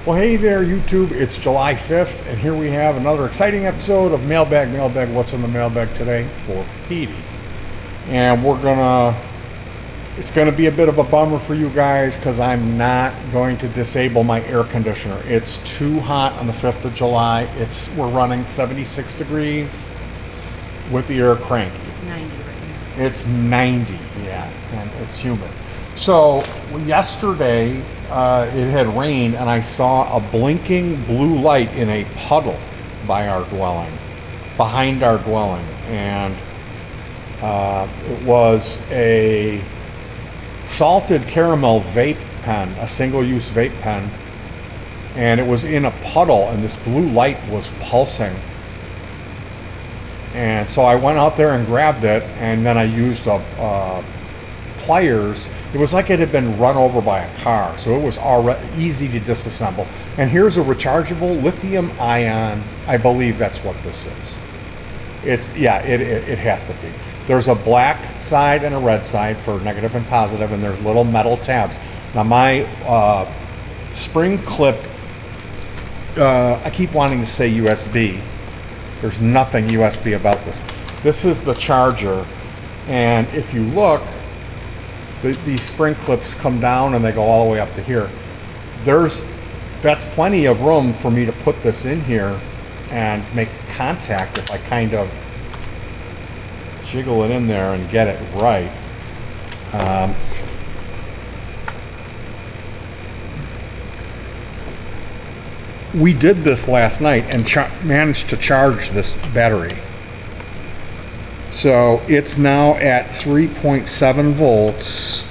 Well, hey there, YouTube. It's July 5th, and here we have another exciting episode of Mailbag. What's in the mailbag today for Petey? And it's gonna be a bit of a bummer for you guys because I'm not going to disable my air conditioner. It's too hot on the 5th of July. We're running 76 degrees with the air cranked. It's 90 right now. It's 90, yeah, and it's humid. So yesterday it had rained, and I saw a blinking blue light in a puddle by our dwelling, behind our dwelling, and it was a salted caramel vape pen, a single-use vape pen, and it was in a puddle, and this blue light was pulsing. And so I went out there and grabbed it, and then I used pliers. It was like it had been run over by a car, so it was already easy to disassemble. And here's a rechargeable lithium ion. I believe that's what this is. It has to be. There's a black side and a red side for negative and positive, and there's little metal tabs. Now my spring clip, I keep wanting to say USB. There's nothing USB about this. This is the charger, and if you look, these spring clips come down and they go all the way up to here. That's plenty of room for me to put this in here and make contact if I kind of jiggle it in there and get it right. We did this last night and managed to charge this battery. So it's now at 3.7 volts,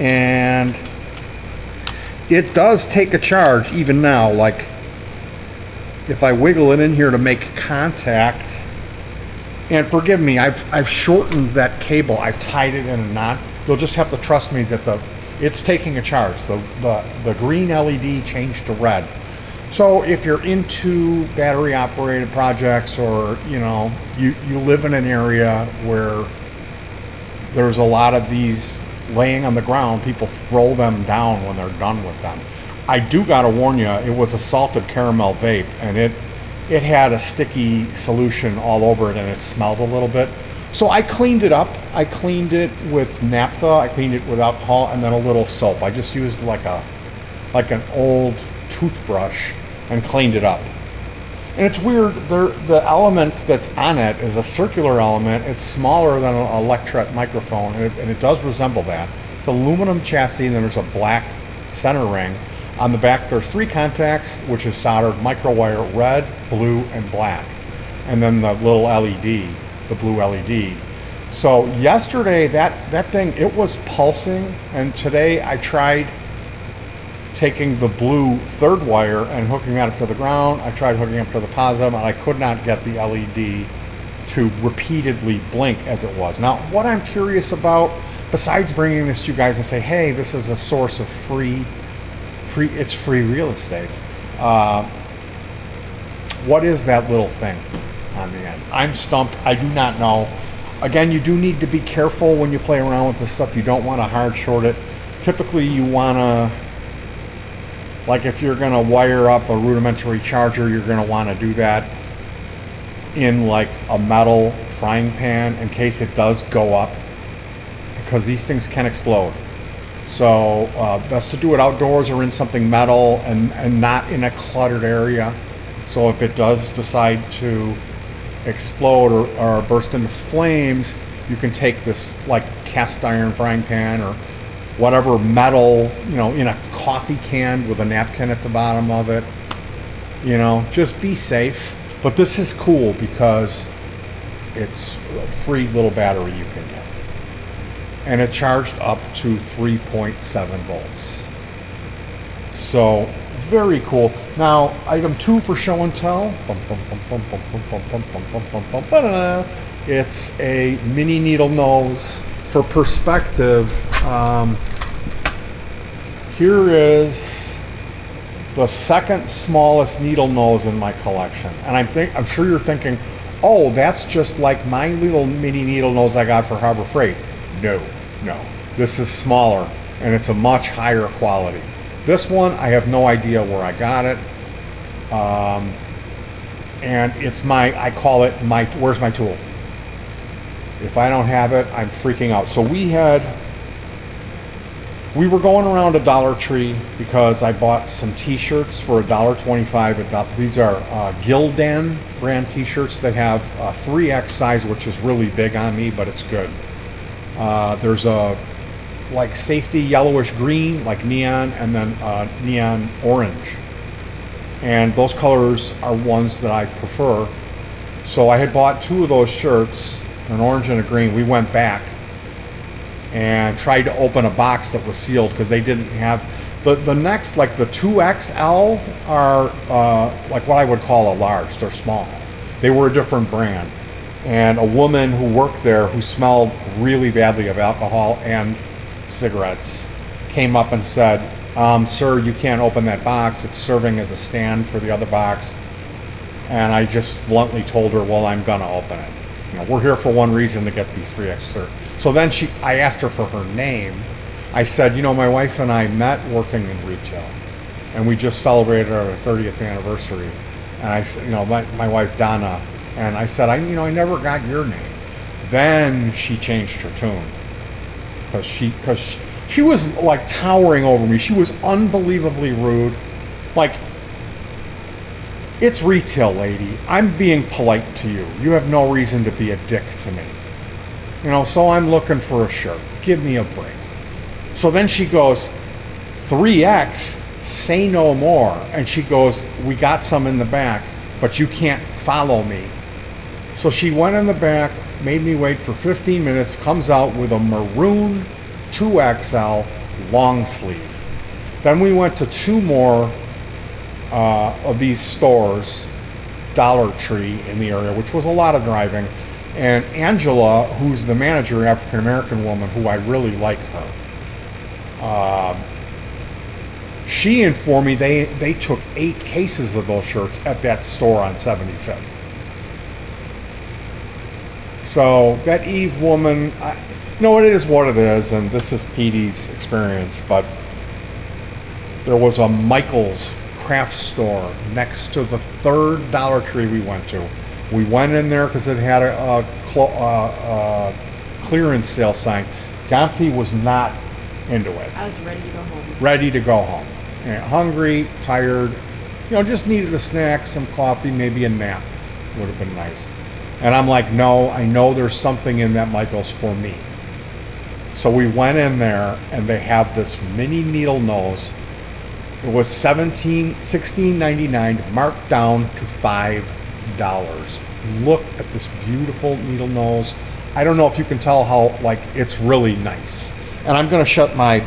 and it does take a charge even now. Like if I wiggle it in here to make contact, and forgive me, I've shortened that cable. I've tied it in a knot. You'll just have to trust me that it's taking a charge. The green LED changed to red. So if you're into battery operated projects, or you live in an area where there's a lot of these laying on the ground, people throw them down when they're done with them. I do gotta warn you, it was a salted caramel vape, and it had a sticky solution all over it, and it smelled a little bit. So I cleaned it up. I cleaned it with naphtha, I cleaned it with alcohol, and then a little soap. I just used like an old toothbrush and cleaned it up. And it's weird, the element that's on it is a circular element. It's smaller than an electret microphone, and it does resemble that. It's aluminum chassis, and then there's a black center ring. On the back there's 3 contacts, which is soldered micro wire, red, blue, and black. And then the little LED, the blue LED. So yesterday that thing, it was pulsing, and today I tried taking the blue third wire and hooking that up to the ground. I tried hooking up to the positive, and I could not get the LED to repeatedly blink as it was. Now, what I'm curious about, besides bringing this to you guys and say, hey, this is a source of free real estate. What is that little thing on the end? I'm stumped. I do not know. Again, you do need to be careful when you play around with this stuff. You don't want to hard short it. Typically, you want to, like if you're going to wire up a rudimentary charger, you're going to want to do that in like a metal frying pan in case it does go up, because these things can explode. So best to do it outdoors or in something metal and not in a cluttered area. So if it does decide to explode or burst into flames, you can take this like cast iron frying pan or whatever metal, in a coffee can with a napkin at the bottom of it. Just be safe. But this is cool because it's a free little battery you can get. And it charged up to 3.7 volts. So very cool. Now, item 2 for show and tell. It's a mini needle nose. For perspective, here is the second smallest needle nose in my collection. And I'm sure you're thinking, oh, that's just like my little mini needle nose I got for Harbor Freight. No. This is smaller, and it's a much higher quality. This one, I have no idea where I got it. And it's I call it where's my tool? If I don't have it, I'm freaking out. So we were going around a Dollar Tree because I bought some t-shirts for $1.25. These are Gildan brand t-shirts that have a 3X size, which is really big on me, but it's good. There's a like safety yellowish green, like neon, and then neon orange. And those colors are ones that I prefer. So I had bought 2 of those shirts, an orange and a green. We went back and tried to open a box that was sealed because they didn't have the next, like the 2XL are like what I would call a large. They're small. They were a different brand. And a woman who worked there who smelled really badly of alcohol and cigarettes came up and said, sir, you can't open that box. It's serving as a stand for the other box. And I just bluntly told her, well, I'm going to open it. We're here for one reason, to get these 3X shirts. So then I asked her for her name. I said, my wife and I met working in retail, and we just celebrated our 30th anniversary. And I said, my wife Donna, and I said, I never got your name. Then she changed her tune because she was like towering over me. She was unbelievably rude. Like, it's retail, lady. I'm being polite to you. You have no reason to be a dick to me. So I'm looking for a shirt. Give me a break. So then she goes, 3X, say no more. And she goes, we got some in the back, but you can't follow me. So she went in the back, made me wait for 15 minutes, comes out with a maroon 2XL long sleeve. Then we went to 2 more of these stores, Dollar Tree in the area, which was a lot of driving. And Angela, who's the manager, African American woman, who I really like her, she informed me they took 8 cases of those shirts at that store on 75th. So that Eve woman, it is what it is, and this is Petey's experience, but there was a Michael's craft store next to the 3rd Dollar Tree we went to. We went in there because it had a clearance sale sign. Gampi was not into it. I was ready to go home. Ready to go home. And hungry, tired, just needed a snack, some coffee, maybe a nap. Would have been nice. And I'm like, no, I know there's something in that Michael's for me. So we went in there, and they have this mini needle nose. It was $16.99, marked down to $5. Look at this beautiful needle nose. I don't know if you can tell how, it's really nice. And I'm going to shut my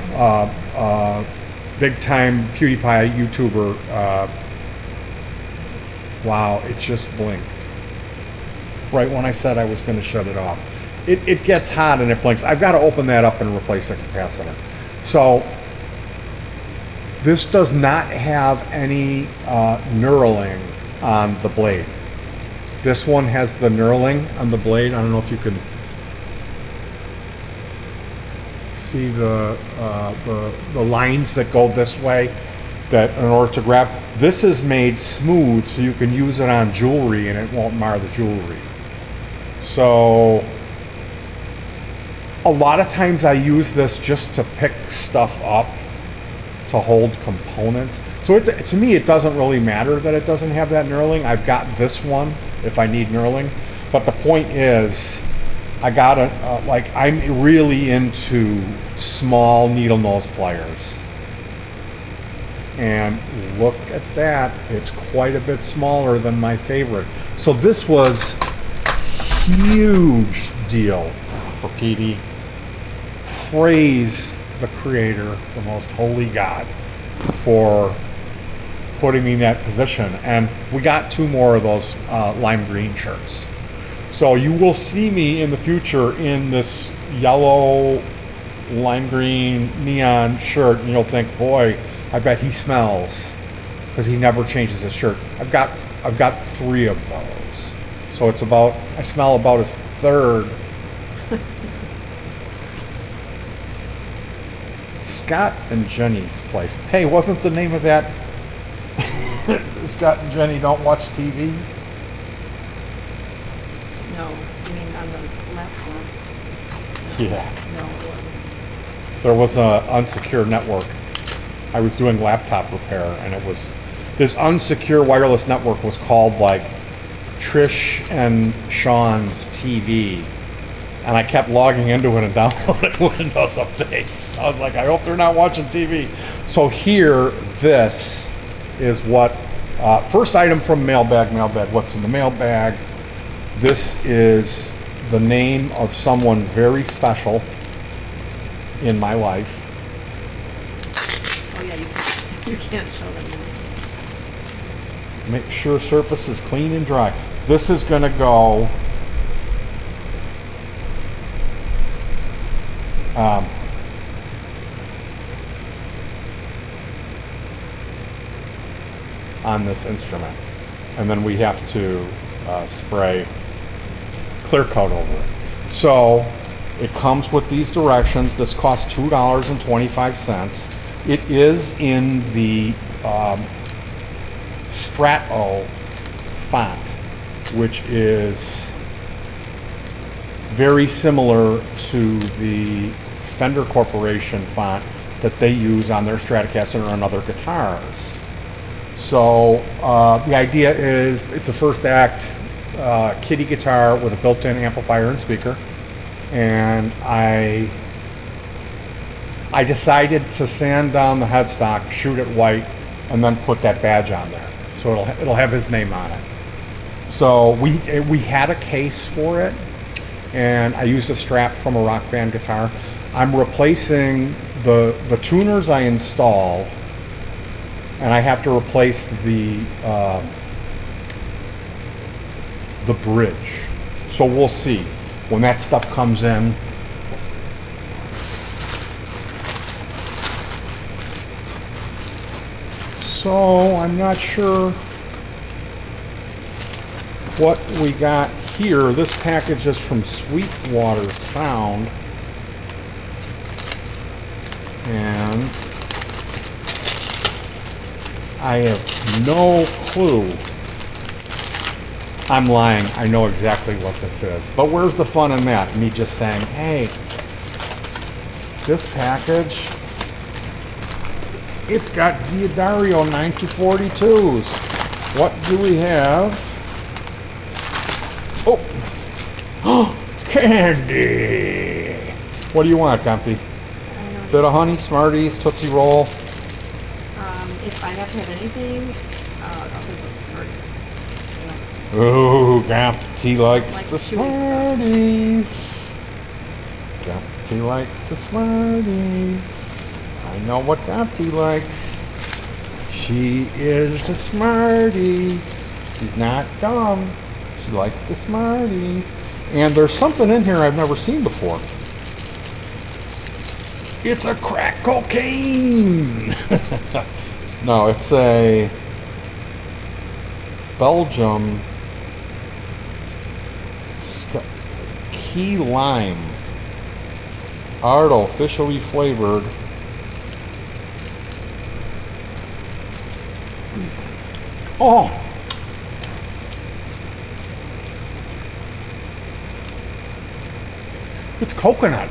big time PewDiePie YouTuber. Wow, it just blinked. Right when I said I was going to shut it off. It gets hot and it blinks. I've got to open that up and replace the capacitor. So this does not have any knurling on the blade. This one has the knurling on the blade. I don't know if you can see the lines that go this way, that in order to grab. This is made smooth so you can use it on jewelry and it won't mar the jewelry. So a lot of times I use this just to pick stuff up, to hold components. So to me, it doesn't really matter that it doesn't have that knurling. I've got this one if I need knurling. But the point is, I got I'm really into small needle nose pliers. And look at that. It's quite a bit smaller than my favorite. So this was huge deal for Petey. Praise the Creator, the most holy God, for putting me in that position. And we got 2 more of those lime green shirts. So you will see me in the future in this yellow lime green neon shirt, and you'll think, boy, I bet he smells, because he never changes his shirt. I've got 3 of those. So I smell about his 3rd. Scott and Jenny's place. Hey, wasn't the name of that Scott and Jenny Don't Watch TV? No, you mean on the left one? Yeah. No, it wasn't. There was a unsecure network. I was doing laptop repair, and it was this unsecure wireless network was called like Trish and Sean's TV, and I kept logging into it and downloading Windows updates. I was like, I hope they're not watching TV. So here, this is what first item from mailbag. What's in the mailbag? This is the name of someone very special in my life. Oh yeah, you can't show them that. Make sure surface is clean and dry. This is going to go on this instrument, and then we have to spray clear coat over it. So it comes with these directions. This costs $2.25. It is in the Strato font, which is very similar to the Fender Corporation font that they use on their Stratocaster and on other guitars. So the idea is it's a first act kiddie guitar with a built-in amplifier and speaker, and I decided to sand down the headstock, shoot it white, and then put that badge on there, so it'll have his name on it. So we had a case for it, and I used a strap from a Rock Band guitar. I'm replacing the tuners I installed, and I have to replace the bridge. So we'll see when that stuff comes in. So I'm not sure what we got here. This package is from Sweetwater Sound, and I have no clue. I'm lying. I know exactly what this is. But where's the fun in that? Me just saying, hey, this package, it's got Diodario 9242s. What do we have? Oh, candy. What do you want, Gumpy? Bit of honey, Smarties, Tootsie Roll. If I have to have anything, I'll do those Smarties. Oh, Gumpy likes Like the chewy Smarties. Gumpy likes the Smarties. I know what Gumpy likes. She is a Smartie. She's not dumb. She likes the Smarties. And there's something in here I've never seen before. It's a crack cocaine. No, it's a Belgium key lime, artificially flavored. Oh, it's coconut.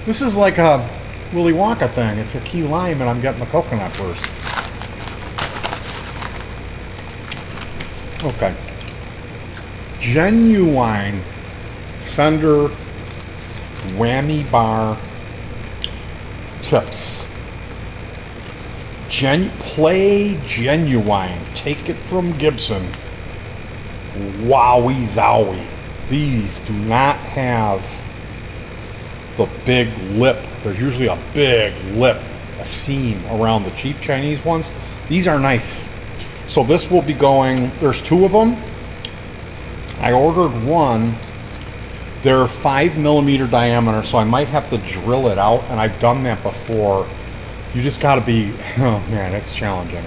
This is like a Willy Wonka thing. It's a key lime, and I'm getting the coconut first. Okay. Genuine Fender whammy bar tips. Play genuine. Take it from Gibson. Wowie zowie. These do not have the big lip. There's usually a big lip, a seam around the cheap Chinese ones. These are nice. So this will be going, there's two of them. I ordered one. They're 5mm diameter, so I might have to drill it out, and I've done that before. You just gotta be, oh man, it's challenging.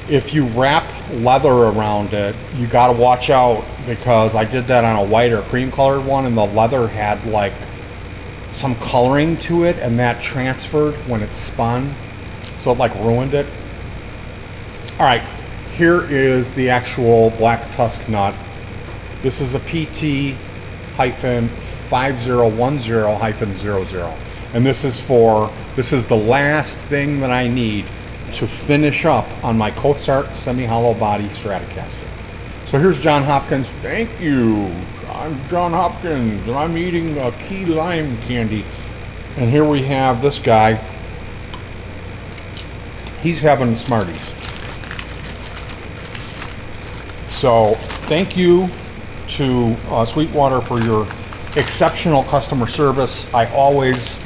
If you wrap leather around it, you got to watch out, because I did that on a white or cream colored one, and the leather had like some coloring to it, and that transferred when it spun, so it like ruined it. All right, here is the actual black tusk nut. This is a PT-5010-00, and this is the last thing that I need to finish up on my Cozart semi-hollow body Stratocaster. So here's John Hopkins. Thank you. I'm John Hopkins, and I'm eating a key lime candy. And here we have this guy. He's having Smarties. So thank you to Sweetwater for your exceptional customer service. I always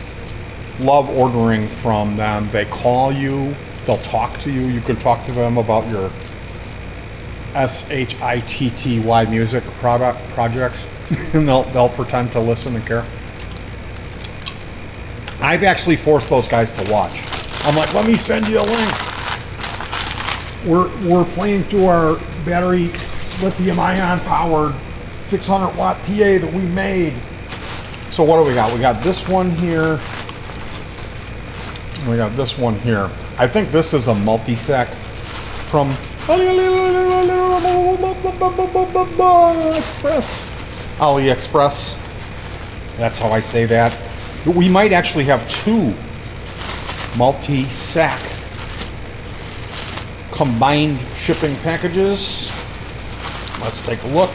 love ordering from them. They call you, they'll talk to you. You can talk to them about your SHITTY music projects, and they'll pretend to listen and care. I've actually forced those guys to watch. I'm like, let me send you a link. We're playing through our battery lithium-ion powered 600 watt PA that we made. So what do we got? We got this one here. We got this one here. I think this is a multi-sec from AliExpress. That's how I say that. We might actually have two multi-sec combined shipping packages. Let's take a look.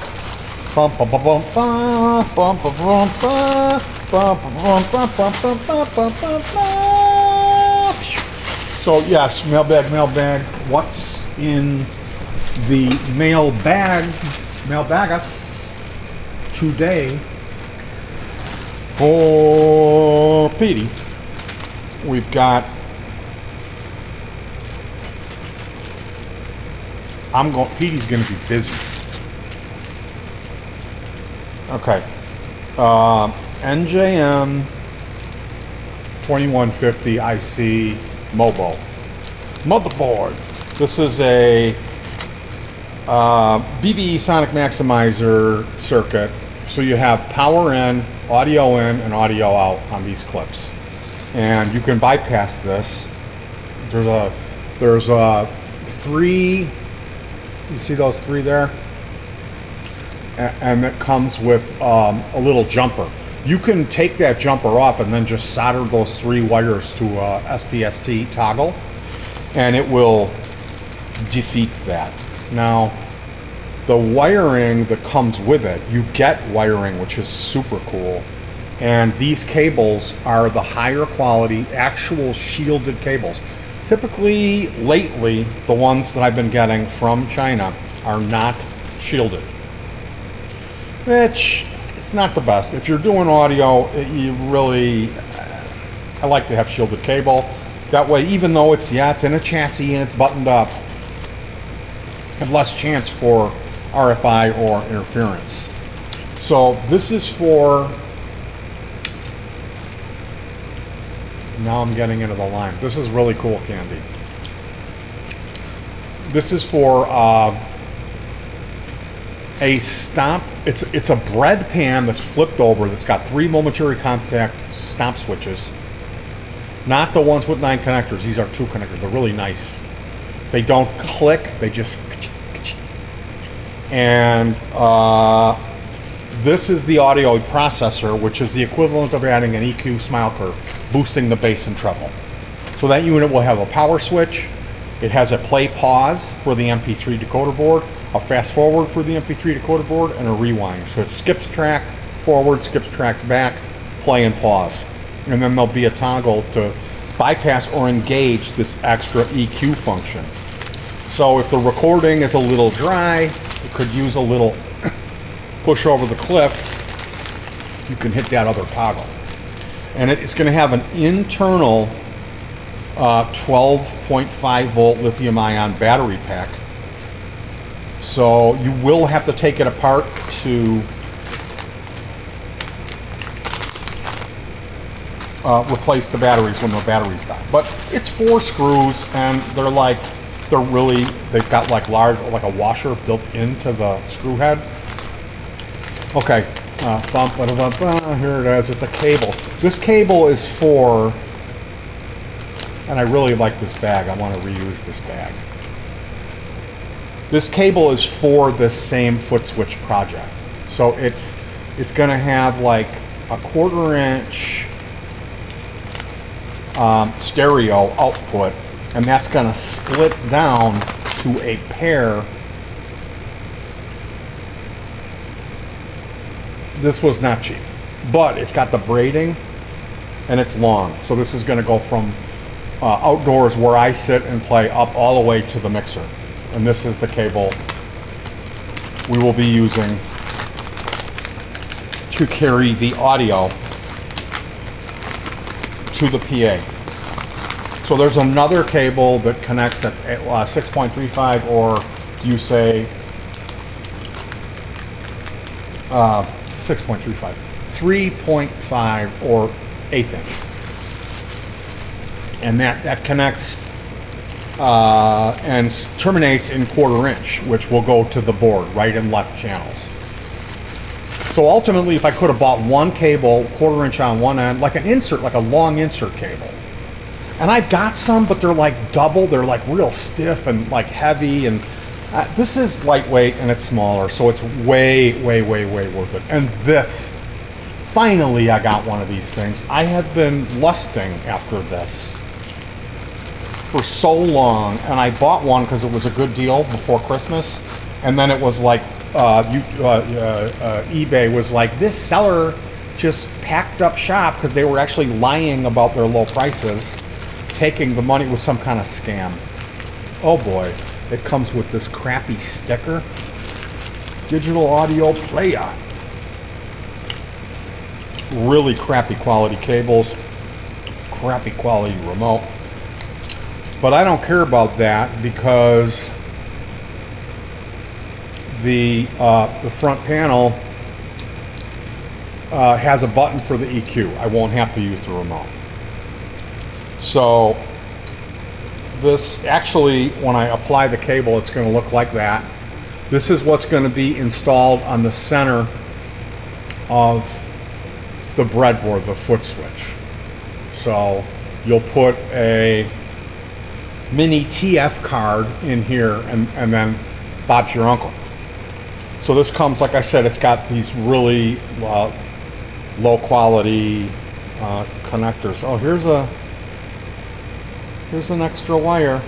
So yes, mailbag. What's in the mailbags today for Petey? We've got. Petey's going to be busy. Okay. NJM 2150 IC Mobo motherboard. This is a BBE Sonic Maximizer circuit. So you have power in, audio in, and audio out on these clips, and you can bypass this. There's a three. You see those three there? And it comes with a little jumper. You can take that jumper off and then just solder those three wires to a SPST toggle, and it will defeat that. Now, the wiring that comes with it, you get wiring, which is super cool. And these cables are the higher quality, actual shielded cables. Typically, lately, the ones that I've been getting from China are not shielded, which it's not the best. If you're doing audio, I like to have shielded cable. That way, even though it's in a chassis and it's buttoned up, have less chance for RFI or interference. So this is for, now I'm getting into the lime. This is really cool candy. This is for a stomp. It's a bread pan that's flipped over, that's got 3 momentary contact stomp switches. Not the ones with 9 connectors. These are 2 connectors. They're really nice. They don't click. They just... And this is the audio processor, which is the equivalent of adding an EQ smile curve, boosting the bass and treble. So that unit will have a power switch. It has a play pause for the MP3 decoder board, a fast forward for the MP3 decoder board, and a rewind. So it skips track forward, skips tracks back, play and pause. And then there'll be a toggle to bypass or engage this extra EQ function. So if the recording is a little dry, it could use a little push over the cliff, you can hit that other toggle. And it's going to have an internal 12.5 volt lithium ion battery pack. So you will have to take it apart to replace the batteries when the batteries die. But it's 4 screws, and they're like they've got like like a washer built into the screw head. Okay, here it is. It's a cable. This cable is for, and I really like this bag. I want to reuse this bag. This cable is for this same foot switch project. So it's going to have like a 1/4 inch stereo output, and that's going to split down to a pair. This was not cheap, but it's got the braiding and it's long. So this is going to go from outdoors where I sit and play up all the way to the mixer. And this is the cable we will be using to carry the audio to the PA. So there's another cable that connects at 6.35, or you say 6.35, 3.5 or 1/8 inch. And that connects and terminates in 1/4 inch, which will go to the board, right and left channels. So ultimately, if I could have bought one cable, 1/4 inch on one end, like an insert, like a long insert cable. And I've got some, but they're like double, they're like real stiff and like heavy, and this is lightweight and it's smaller, so it's way worth it. And this, finally I got one of these things. I have been lusting after this for so long, and I bought one because it was a good deal before Christmas, and then it was like eBay was like, this seller just packed up shop because they were actually lying about their low prices, taking the money. It was some kind of scam. Oh boy, it comes with this crappy sticker. Digital audio player. Really crappy quality cables, crappy quality remote. But I don't care about that because the front panel has a button for the EQ. I won't have to use the remote. So this actually, when I apply the cable, it's going to look like that. This is what's going to be installed on the center of the breadboard, the foot switch. So you'll put a mini TF card in here, and then Bob's your uncle. So this comes, like I said, it's got these really low quality connectors. Oh, here's an extra wire.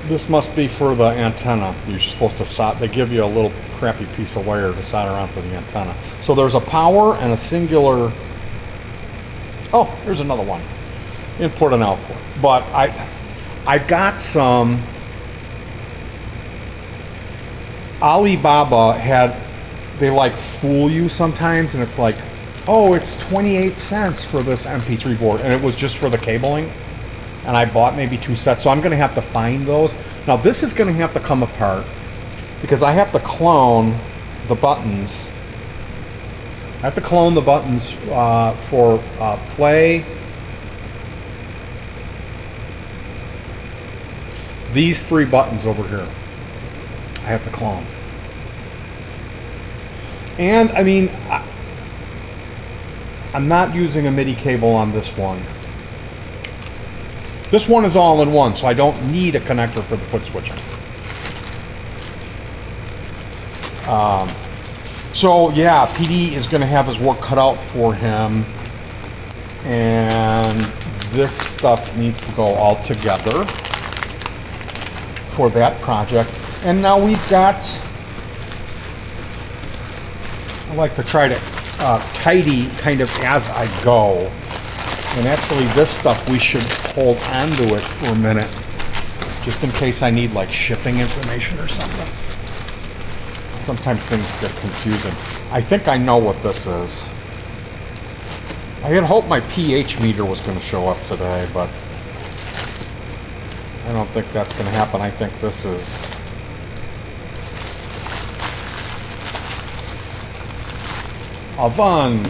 This must be for the antenna. You're supposed to solder. They give you a little crappy piece of wire to solder onto the antenna. So there's a power and a singular. Oh, here's another one. Input and output. But I got some. Alibaba they like fool you sometimes, and it's like, oh, it's 28 cents for this MP3 board, and it was just for the cabling. And I bought maybe 2 sets, so I'm going to have to find those. Now this is going to have to come apart because I have to clone the buttons. I have to clone the buttons for play. These 3 buttons over here, I have to clone. And I mean, I'm not using a MIDI cable on this one. This one is all in one, so I don't need a connector for the foot switching. So yeah, PD is going to have his work cut out for him, and this stuff needs to go all together for that project. And now we've got, I like to try to tidy kind of as I go. And actually this stuff we should hold onto it for a minute, just in case I need like shipping information or something. Sometimes things get confusing. I think I know what this is. I had hoped my pH meter was going to show up today, but I don't think that's going to happen. I think this is a 1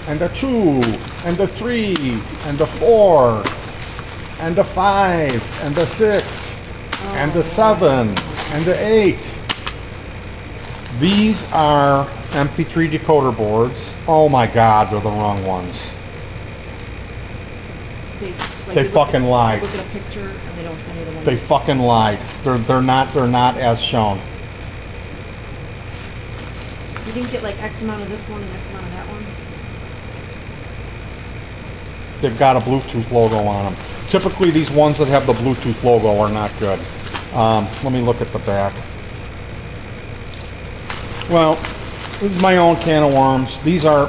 and a 2 and a 3 and a 4. and a 5, and a 6, and a 7, and a 8. These are MP3 decoder boards. Oh my God, they're the wrong ones. They fucking lied. Look at a picture and they don't send you the one. They fucking lied. They're not as shown. You didn't get like X amount of this one and X amount of that one? They've got a Bluetooth logo on them. Typically, these ones that have the Bluetooth logo are not good. Let me look at the back. Well, this is my own can of worms. These are...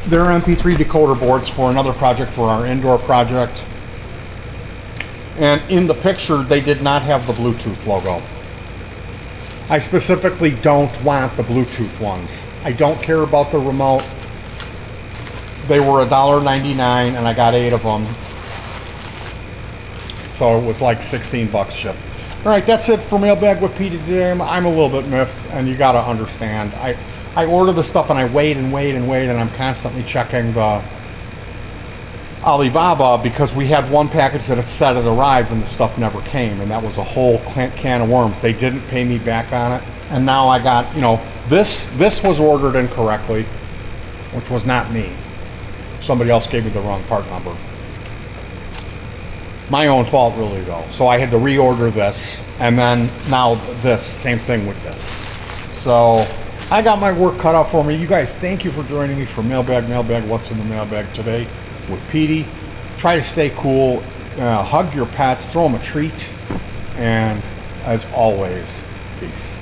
They're MP3 decoder boards for another project, for our indoor project. And in the picture, they did not have the Bluetooth logo. I specifically don't want the Bluetooth ones. I don't care about the remote. They were $1.99 and I got 8 of them. So it was like 16 bucks shipped. All right, that's it for Mailbag with Pete today. I'm a little bit miffed, and you gotta understand. I order the stuff and I wait and I'm constantly checking the Alibaba because we had one package that it said it arrived and the stuff never came, and that was a whole can of worms. They didn't pay me back on it, and now I got, this was ordered incorrectly, which was not me. Somebody else gave me the wrong part number. My own fault, really, though. So I had to reorder this, and then now this, same thing with this. So I got my work cut out for me. You guys, thank you for joining me for Mailbag, What's in the Mailbag today with Petey. Try to stay cool, hug your pets, throw them a treat, and as always, peace.